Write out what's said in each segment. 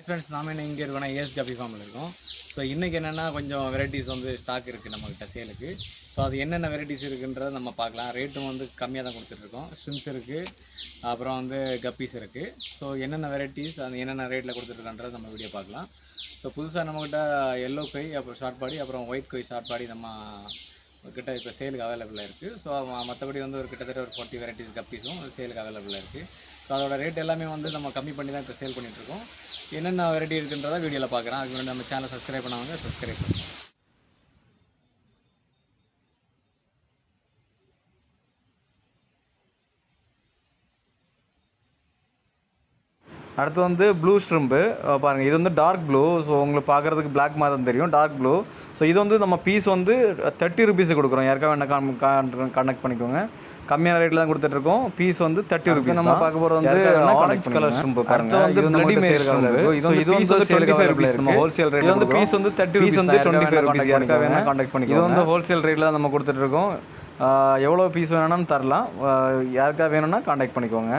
Friends நாம என்ன இங்கே இருக்கோம்னா ஏஎஸ் காபி ஃபார்மில் இருக்கோம். ஸோ இன்றைக்கி என்னென்னா கொஞ்சம் வெரைட்டிஸ் வந்து ஸ்டாக் இருக்குது நம்மக்கிட்ட சேலுக்கு. ஸோ அது என்னென்ன வெரைட்டிஸ் இருக்குன்றதை நம்ம பார்க்கலாம். ரேட்டும் வந்து கம்மியாக தான் கொடுத்துட்ருக்கோம். ஸ்விம்ஸ் இருக்குது, அப்புறம் வந்து கப்பீஸ் இருக்குது. ஸோ என்னென்ன வெரைட்டிஸ் அது என்னென்ன ரேட்டில் கொடுத்துட்ருக்கன்றதை நம்ம வீடியோ பார்க்கலாம். ஸோ புதுசாக நம்மக்கிட்ட எல்லோ கொய், அப்புறம் ஷார்ட் பாடி, அப்புறம் ஒயிட் கொய் ஷார்ட் பாடி நம்ம கிட்ட இப்போ சேலுக்கு அவைலபிளாக இருக்குது. ஸோ மற்றபடி வந்து ஒரு கிட்டத்தட்ட ஒரு 40 வெரைட்டிஸ் கப்பீஸும் சேலுக்கு அவைலபிளாக இருக்குது. ஸோ அதோட ரேட் எல்லாமே வந்து நம்ம கம்மி பண்ணி தான் இப்போ சேல் பண்ணிகிட்ருக்கோம். என்னென்ன வெரைட்டி இருக்குன்றதை வீடியோவில் பார்க்குறேன். அதுக்கு முன்னாடி நம்ம சேனலை சப்ஸ்கிரைப் பண்ணாங்க, சப்ஸ்கிரைப் பண்ணுங்கள். அடுத்து வந்து ப்ளூ ஷ்ரிம்பு பாருங்கள். இது வந்து டார்க் ப்ளூ. ஸோ உங்களுக்கு பார்க்குறதுக்கு பிளாக் மாதிரி தான் தெரியும், டார்க் ப்ளூ. ஸோ இது வந்து நம்ம பீஸ் வந்து 30 ருபீஸு கொடுக்குறோம். யாருக்காக என்ன கான்டாக்ட் பண்ணிக்கோங்க. கம்மியான ரேட்டில் தான் கொடுத்துட்ருக்கோம். பீஸ் வந்து 30 ருபீஸ். நம்ம பார்க்க போகிறது வந்து ஆரஞ்ச் கலர் ஷ்ரிம்பு பாருங்கள். இது வந்து பிளடி மேரி ஷ்ரிம்பு. இது வந்து 25 ருபீஸ். நம்ம ஹோல்சேல் ரேட் வந்து பீஸ் வந்து 30 ருபீஸ் வந்து 25 ருபீஸ். யாருக்காக வேணால் கான்டாக்ட் பண்ணிக்கோங்க. இது வந்து ஹோல்சேல் ரேட்டில் தான் நம்ம கொடுத்துட்ருக்கோம். எவ்வளோ பீஸ் வேணும்னு தரலாம். யாருக்காக வேணும்னா கான்டாக்ட் பண்ணிக்கோங்க.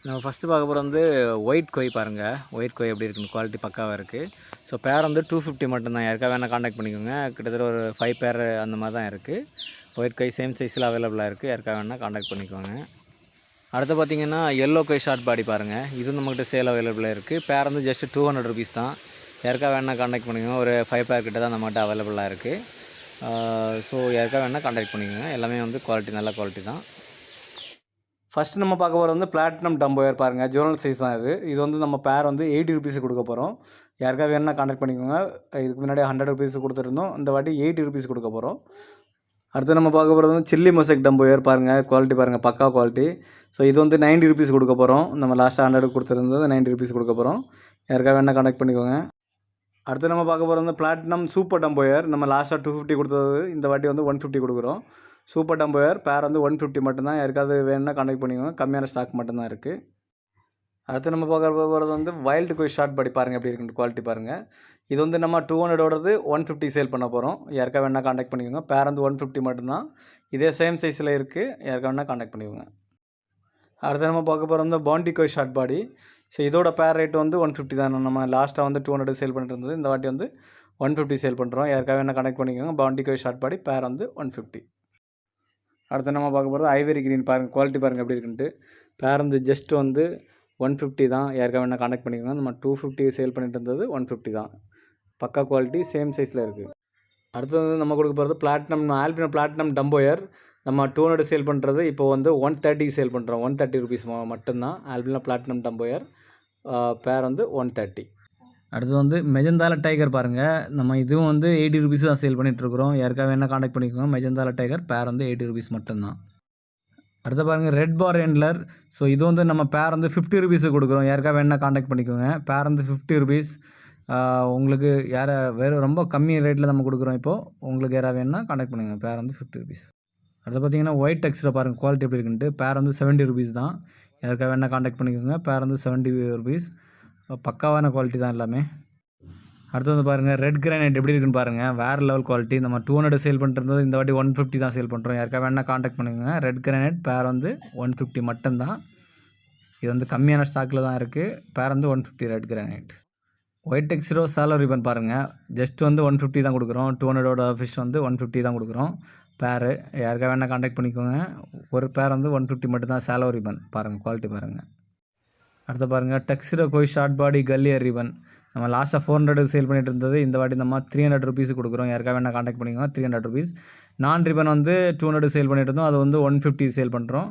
நம்ம ஃபஸ்ட்டு பார்க்க போகிறது வந்து ஒயிட் கொய் பாருங்கள். ஒயிட் கொய் எப்படி இருக்குன்னு குவாலிட்டி பக்காவாக இருக்குது. ஸோ பேர் வந்து 250 மட்டும்தான். யாருக்காக வேணால் கான்டாக்ட் பண்ணிக்கோங்க. கிட்டத்தட்ட ஒரு 5 பேர் அந்த மாதிரி தான் இருக்குது. ஒயிட் கொய் சேம் சைஸில் அவைலபிளாக இருக்குது. யாருக்காக வேணால் கான்டாக்ட் பண்ணிக்கோங்க. அடுத்து பார்த்திங்கன்னா எல்லோ கொய் ஷார்ட் பாடி பாருங்கள். இது நம்மக்கிட்ட சேல் அவைலபிளாக இருக்குது. பேர் வந்து ஜஸ்ட் 200 ருபீஸ் தான். யாருக்காக வேணால் கான்டாக்ட் பண்ணிக்கோங்க. ஒரு 5 பேர் கிட்ட தான் நம்மகிட்ட அவைலபிளாக இருக்குது. ஸோ யாருக்காக வேணால் கான்டாக்ட் பண்ணிக்கோங்க. எல்லாமே வந்து குவாலிட்டி நல்ல குவாலிட்டி தான். ஃபஸ்ட்டு நம்ம பார்க்க போகிறது வந்து பிளாட்டினம் டம்போயர் பாருங்கள். ஜோனல் சைஸ் தான் இது. இது வந்து நம்ம பேர் வந்து 80 ருபீஸ் கொடுக்க போகிறோம். யாருக்காக வேணும்னா கான்டாக்ட் பண்ணிக்கோங்க. இதுக்கு முன்னாடி 100 ருபீஸ் கொடுத்துருந்தோம். இந்த வாட்டி 80 ருபீஸ் கொடுக்க போகிறோம். அடுத்து நம்ம பார்க்க போகிறது வந்து சில்லி மொசைக் டம்போயர் பாருங்கள். குவாலிட்டி பாருங்கள், பக்கா குவாலிட்டி. ஸோ இது வந்து 90 ருபீஸ் கொடுக்க போகிறோம். நம்ம லாஸ்ட்டாக 100 கொடுத்துருந்தது 90 ருபீஸ் கொடுக்க போகிறோம். யாருக்காக வேணால் கான்டாக்ட் பண்ணிக்கோங்க. அடுத்து நம்ம பார்க்க போகிறது வந்து பிளாட்டினம் சூப்பர் டம்போயர். நம்ம லாஸ்ட்டாக 250 கொடுத்தது இந்த வாட்டி வந்து 150 கொடுக்குறோம். சூப்பர் டம்போயர் பேர் வந்து 150 மட்டும்தான். யாருக்காவது வேணும்னா கான்டாக்ட் பண்ணிக்கோங்க. கம்மியான ஸ்டாக் மட்டும்தான் இருக்குது. அடுத்து நம்ம பார்க்க போகிறது வந்து வைல்டு கொய் ஷார்ட் பாடி பாருங்கள் எப்படி இருக்குன்னு குவாலிட்டி பாருங்கள். இது வந்து நம்ம 200ஓடது 150 சேல் பண்ண போகிறோம். யாருக்காக வேணால் கான்டாக்ட் பண்ணிக்கோங்க. பேர் வந்து 150 மட்டும்தான். இதே சேம் சைஸில் இருக்குது. யாருக்காக வேணால் கான்டாக்ட் பண்ணிக்கோங்க. அடுத்து நம்ம பார்க்க போகிறது வந்து பாண்டி கொய் ஷார்ட் பாடி. ஸோ இதோட பேர் ரேட் வந்து 150 தான். நம்ம லாஸ்ட்டாக வந்து 200 சேல் பண்ணிட்டு இருந்தது. இந்த வாட்டி வந்து 150 சேல் பண்ணுறோம். யாருக்காக வேணால் கான்டாக்ட் பண்ணிக்கோங்க. பாண்டி கொய் ஷார்ட் பாடி பேர் வந்து 150. அடுத்து நம்ம பார்க்க போகிறது ஐவரி கிரீன் பாருங்கள். குவாலிட்டி பாருங்கள் எப்படி இருக்குன்ட்டு. பேர் வந்து ஜஸ்ட் வந்து 150 தான். யாருக்காக வேணால் கான்டாக்ட் பண்ணிக்கோங்க. நம்ம 250 சேல் பண்ணிட்டு இருந்தது 150 தான். பக்கா குவாலிட்டி சேம் சைஸில் இருக்குது. அடுத்து வந்து நம்ம கொடுக்க போகிறது பிளாட்டினம் ஆல்பினோ பிளாட்டினம் டம்போயர். நம்ம 200 சேல் பண்ணுறது இப்போ வந்து 130 சேல் பண்ணுறோம். 130 ருபீஸ் மட்டும்தான். ஆல்பினோ பிளாட்டினம் டம்போயர் பேர் வந்து 130. அடுத்து வந்து மெஜந்தால டைகர் பாருங்கள். நம்ம இதுவும் வந்து 80 ருபீஸ் தான் சேல் பண்ணிகிட்ருக்குறோம். யாருக்காக வேணால் கான்டாக்ட் பண்ணிக்கோங்க. மெஜந்தால டைகர் பேர் வந்து 80 ருபீஸ் மட்டும்தான். அடுத்து பாருங்கள் ரெட் பார் ஹேண்ட்லர். ஸோ இது வந்து நம்ம பேர் வந்து 50 ருபீஸு கொடுக்குறோம். யாருக்காக வேணால் கான்டாக்ட் பண்ணிக்கோங்க. பேர் வந்து 50 ருபீஸ். உங்களுக்கு வேறு ரொம்ப கம்மி ரேட்டில் நம்ம கொடுக்குறோம். இப்போது உங்களுக்கு யாராவது வேணுன்னா கான்டாக்ட் பண்ணுங்கள். பேர் வந்து 50 ருபீஸ். அடுத்து பார்த்தீங்கன்னா ஒயிட் டெக்ஸ்டில் பாருங்கள் குவாலிட்டி எப்படி இருக்குன்ட்டு. பேர் வந்து 70 ருபீஸ் தான். யாருக்காக வேணால் கான்டாக்ட் பண்ணிக்கோங்க. பேர் வந்து 70 ருபீஸ். பக்காவான குவாலிட்டி தான் எல்லாமே. அடுத்து வந்து பாருங்கள் ரெட் கிரானைட் எப்படி இருக்குன்னு பாருங்கள். வேறு லெவல் குவாலிட்டி. நம்ம 200 சேல் பண்ணிட்டு இந்த வாட்டி 150 தான் சேல் பண்ணுறோம். யாருக்காக வேணால் கான்டாக்ட் பண்ணிக்கோங்க. ரெட் கிரானைட் பேர் வந்து 150 மட்டும்தான். இது வந்து கம்மியான ஸ்டாக்கில் தான் இருக்குது. பேர் வந்து 150 ரெட் கிரானைட். ஒயிட் டெக்ஸ்டோ சாலோ ரிப்பன் பாருங்கள். ஜஸ்ட் வந்து 150 தான் கொடுக்குறோம். 200ஓட ஃபிஷ் வந்து 150 தான் கொடுக்குறோம். பேர் யாருக்காக வேணால் கான்டாக்ட் பண்ணிக்கோங்க. ஒரு பேர் வந்து 150 மட்டும்தான். சாலோ ரிப்பன் பாருங்கள், குவாலிட்டி பாருங்கள். அடுத்து பாருங்கள் டெக்ஸ்டோ கொய் ஷார்ட் பாடி கல்லியர் ரிப்பன். நம்ம லாஸ்ட்டாக 400 சேல் பண்ணிட்டு இருந்தது. இந்த வாட்டி நம்ம 300 ருபீஸ் கொடுக்குறோம். யாருக்காக வேணால் கான்டாக்ட் பண்ணிக்கோங்க. 300 ருபீஸ். நான் ரிப்பன் வந்து 200 சேல் பண்ணிட்டு இருந்தோம். அது வந்து 150 சேல் பண்ணுறோம்.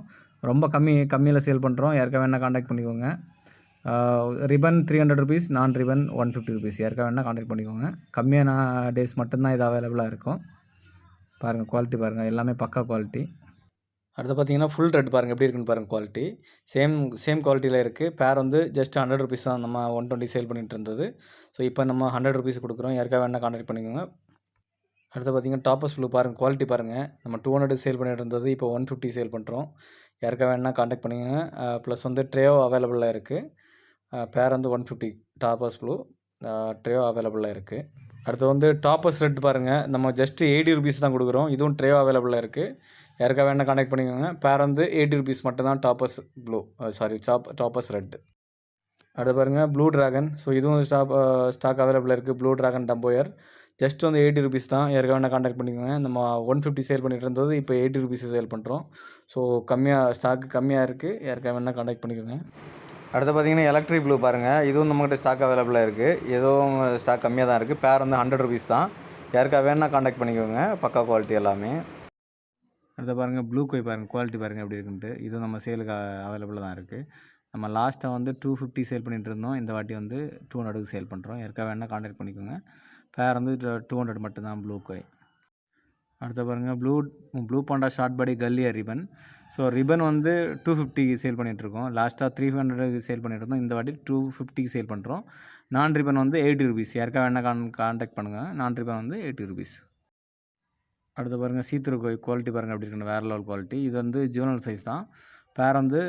ரொம்ப கம்மியில் சேல் பண்ணுறோம். யாருக்காக வேணால் கான்டாக்ட் பண்ணிக்கோங்க. ரிப்பன் 300 ருபீஸ், நான் ரிப்பன் 150 ருபீஸ். யாருக்காக வேணால் கான்டாக்ட் பண்ணிக்கோங்க. கம்மியான டேஸ் மட்டும்தான் இது அவைலபிளாக இருக்கும். பாருங்கள் குவாலிட்டி பாருங்கள், எல்லாமே பக்கா குவாலிட்டி. அடுத்து பார்த்தீங்கன்னா ஃபுல் ரெட் பாருங்கள் எப்படி இருக்குன்னு பாருங்கள். குவாலிட்டி சேம் குவாலிட்டியில் இருக்குது. பேர் வந்து ஜஸ்ட் 100 ருபீஸ் தான். நம்ம 120 சேல் பண்ணிட்டு இருந்தது. ஸோ இப்போ நம்ம 100 ருபீஸ் கொடுக்குறோம். யாருக்காக வேணால் கான்டாக்ட் பண்ணிக்கோங்க. அடுத்து பார்த்தீங்கன்னா டாப்பஸ் ப்ளூ பாருங்கள். குவாலிட்டி பாருங்கள். நம்ம 200 சேல் பண்ணிட்டு இருந்தது. இப்போ 150 சேல் பண்ணுறோம். யாருக்காக வேணால் கான்டாக்ட் பண்ணிக்கோங்க. ப்ளஸ் வந்து ட்ரேயோ அவைலபிளாக இருக்குது. பேர் வந்து 150 டாப்பஸ் ப்ளூ ட்ரேயோ அவைலபிளாக இருக்குது. அடுத்து வந்து டாப்பஸ் ரெட் பாருங்கள். நம்ம ஜஸ்ட்டு 80 ருபீஸ் தான் கொடுக்குறோம். இதுவும் ட்ரேயோ அவைலபிளாக இருக்குது. யாருக்காக வேணால் கான்டாக்ட் பண்ணிக்கோங்க. பேர் வந்து 80 ருபீஸ் மட்டும்தான். டாப்பஸ் ப்ளூ டாப்பஸ் ரெட். அடுத்து பாருங்கள் ப்ளூ ட்ராகன். ஸோ இதுவும் ஸ்டாக் அவைலபிளாக இருக்குது. ப்ளூ ட்ராகன் டம்போயர் ஜஸ்ட் வந்து 80 ருபீஸ் தான். யாருக்காக வேணால் காண்டாக்ட் பண்ணிக்கோங்க. நம்ம 150 சேல் பண்ணிட்டு இருந்தது இப்போ 80 ருபீஸ் சேல் பண்ணுறோம். ஸோ ஸ்டாக்கு கம்மியாக இருக்குது. யாருக்காக வேணால் காண்டாக்ட் பண்ணிக்கோங்க. அடுத்து பார்த்தீங்கன்னா எலக்ட்ரிக் ப்ளூ பாருங்கள். இதுவும் நம்மகிட்ட ஸ்டாக் அவைலபிளாக இருக்குது. எதுவும் ஸ்டாக் கம்மியாக தான் இருக்குது. பேர் வந்து 100 ருபீஸ் தான். யாருக்காக வேணால் காண்டாக்ட் பண்ணிக்கோங்க. பக்கா குவாலிட்டி எல்லாமே. அடுத்து பாருங்கள் ப்ளூ கோய் பாருங்கள். குவாலிட்டி பாருங்கள் எப்படி இருக்குன்ட்டு. இதுவும் நம்ம சேலுக்கு அவைலபிளாக தான் இருக்குது. நம்ம லாஸ்ட்டாக வந்து 250 சேல் பண்ணிகிட்டு இருந்தோம். இந்த வாட்டி வந்து 200க்கு சேல் பண்ணுறோம். யாருக்காக வேணால் காண்டாக்ட் பண்ணிக்கோங்க. பேர் வந்து 200 மட்டும்தான் ப்ளூ கோய். அடுத்து பாருங்கள் ப்ளூ பாண்டா ஷார்ட் பாடி கல்லியர் ரிபன். ஸோ ரிபன் வந்து 250க்கு சேல் பண்ணிகிட்ருக்கோம். லாஸ்ட்டாக 300க்கு சேல் பண்ணிட்டு இருந்தோம். இந்த வாட்டி 250க்கு சேல் பண்ணுறோம். நான் ரிபன் வந்து 80 ருபீஸ். யாருக்காக வேணால் காண்டாக்ட் பண்ணுங்கள். நான் ரிபன் வந்து 80 ருபீஸ். அடுத்து பாருங்கள் சீத்ரு கோய். குவாலிட்டி பாருங்கள் அப்படி இருக்குன்னு வேறு லெவல் குவாலிட்டி. இது வந்து ஜூனல் சைஸ் தான். பேர் வந்து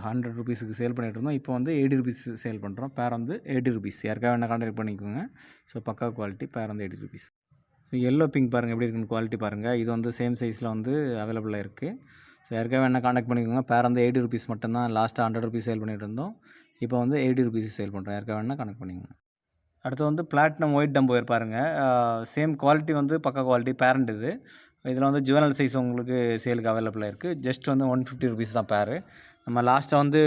100 ருபீஸுக்கு சேல் பண்ணிகிட்டு இருந்தோம். இப்போ வந்து 80 ருபீஸ் சேல் பண்ணுறோம். பேர் வந்து 80 ருபீஸ். யாருக்காக வேணால் காண்டாக்ட் பண்ணிக்கோங்க. ஸோ பக்கா குவாலிட்டி. பேர் வந்து 80 ருபீஸ். ஸோ எல்லோ பிங்க் பாருங்கள் எப்படி இருக்குன்னு குவாலிட்டி பாருங்கள். இது வந்து சேம் சைஸில் வந்து அவைலபிளாக இருக்குது. ஸோ யாருக்காக வேணால் காண்டாக்ட் பண்ணிக்கோங்க. பேர் வந்து 80 ருபீஸ் மட்டும்தான். லாஸ்ட்டாக 100 ருபீஸ் சேல் பண்ணிகிட்டு இருந்தோம். இப்போ வந்து 80 ருபீஸ் சேல் பண்ணுறோம். யாருக்காக வேணால் காண்டாக்ட் பண்ணிக்கோங்க. அடுத்து வந்து பிளாட்டினம் ஒயிட் டம்போயர் பாருங்கள். சேம் குவாலிட்டி வந்து பக்கா குவாலிட்டி. பேரண்ட் இது. இதில் வந்து ஜுவனல் சைஸ் உங்களுக்கு சேலுக்கு அவைலபிளாக இருக்குது. ஜஸ்ட் வந்து 150 ருபீஸ் தான் பேர். நம்ம லாஸ்ட்டாக வந்து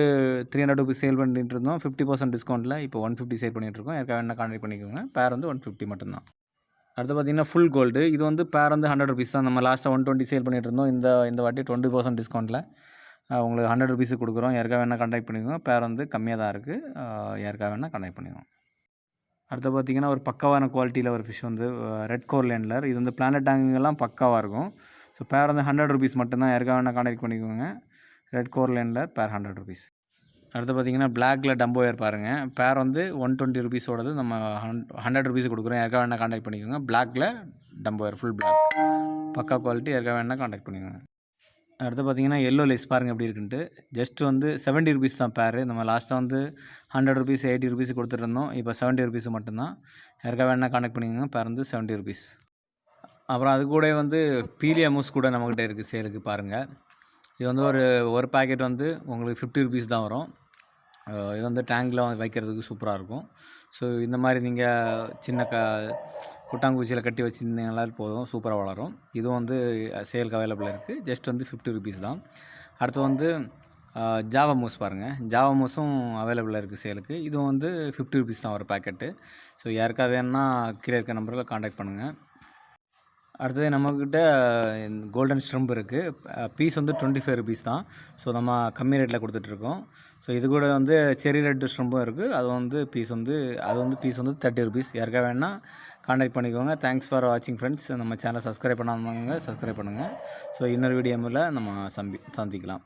300 ருபீஸ் சேல் பண்ணிட்டு இருந்தோம். 50% டிஸ்கவுண்ட்டில் இப்போ 150 சேல் பண்ணிகிட்ருக்கோம். யாருக்காக வேணால் காண்டாக்ட் பண்ணிக்கோங்க. பேர் வந்து 150 மட்டும்தான். அடுத்து பார்த்திங்கன்னா ஃபுல் கோல்டு. இது வந்து பேர் வந்து 100 ருபீஸ் தான். நம்ம லாஸ்ட்டாக 120 சேல் பண்ணிகிட்டு இருந்தோம். இந்த வாட்டி 20% டிஸ்கவுண்ட்டில் உங்களுக்கு 100 ருபீஸுக்கு கொடுக்குறோம். யாருக்காக வேணால் காண்டாக்ட் பண்ணிக்கோங்க. பேர் வந்து கம்மியாக தான் இருக்குது. யாருக்காக வேணால் காண்டாக்ட் பண்ணிக்கோங்க. அடுத்து பார்த்திங்கன்னா ஒரு பக்காவான குவாலிட்டியில் ஒரு ஃபிஷ் வந்து ரெட் கோர் லேண்ட்லர். இது வந்து பிளானட் டேங்கெல்லாம் பக்காவாக இருக்கும். ஸோ பேர் வந்து 100 ருபீஸ் மட்டும்தான். யாருக்காக வேணால் காண்டாக்ட் பண்ணிக்கோங்க. ரெட் கோர் லேண்ட்லர் பேர் 100 ருபீஸ். அடுத்து பார்த்திங்கன்னா பிளாக்ல டம்போயர் பாருங்கள். பேர் வந்து 120 ருபீஸோடது நம்ம 100 ருபீஸ் கொடுக்குறோம். யாருக்காக வேணால் காண்டாக்ட் பண்ணிக்கோங்க. பிளாக்ல டம்போயர் ஃபுல் பிளாக் பக்கா குவாலிட்டி. யாருக்காக வேணால் காண்டாக்ட் பண்ணிக்கோங்க. அடுத்து பார்த்திங்கன்னா எல்லோ லேஸ் பாருங்கள் எப்படி இருக்குன்ட்டு. ஜஸ்ட் வந்து 70 ருபீஸ் தான் பேர். நம்ம லாஸ்ட்டாக வந்து 100 ருபீஸ் 80 ருபீஸ் கொடுத்துட்ருந்தோம். இப்போ 70 ருபீஸ் மட்டும்தான். யாருக்காக வேணால் காண்டாக்ட் பண்ணிக்கோங்க. பேர் வந்து 70 ருபீஸ். அப்புறம் அது கூட வந்து பீலியா மூஸ் கூட நம்மக்கிட்ட இருக்குது சேலுக்கு பாருங்கள். இது வந்து ஒரு பாக்கெட் வந்து உங்களுக்கு 50 ருபீஸ் தான் வரும். இது வந்து டேங்கில் வைக்கிறதுக்கு சூப்பராக இருக்கும். ஸோ இந்த மாதிரி நீங்கள் சின்ன குட்டாங்குச்சியில் கட்டி வச்சுருந்தீங்களா போதும், சூப்பராக வளரும். இதுவும் வந்து சேலுக்கு அவைலபிளாக இருக்குது. ஜஸ்ட் வந்து 50 ருபீஸ் தான். அடுத்து வந்து ஜாவா மூஸ் பாருங்கள். ஜாவா மூஸும் அவைலபிளாக இருக்குது சேலுக்கு. இதுவும் வந்து 50 ருபீஸ் தான் ஒரு பேக்கெட்டு. ஸோ யாருக்காக வேணுன்னா கீழே இருக்க நம்பரில் காண்டாக்ட் பண்ணுங்கள். அடுத்தது நம்மக்கிட்ட கோல்டன் ஷ்ரிம்ப் இருக்குது. பீஸ் வந்து 25 ருபீஸ் தான். ஸோ நம்ம கம்மி ரேட்டில் கொடுத்துட்ருக்கோம். ஸோ இது கூட வந்து செரி ரெட் ஷ்ரிம்பும் இருக்குது. அது வந்து பீஸ் வந்து 30 ருபீஸ். யாருக்காக வேணால் காண்டாக்ட் பண்ணிக்கோங்க. தேங்க்ஸ் ஃபார் வாட்சிங் ஃப்ரெண்ட்ஸ். நம்ம சேனலை சப்ஸ்கிரைப் பண்ணாதவங்க சப்ஸ்கிரைப் பண்ணுங்கள். ஸோ இன்னொரு வீடியோவில் நம்ம சந்திக்கலாம்.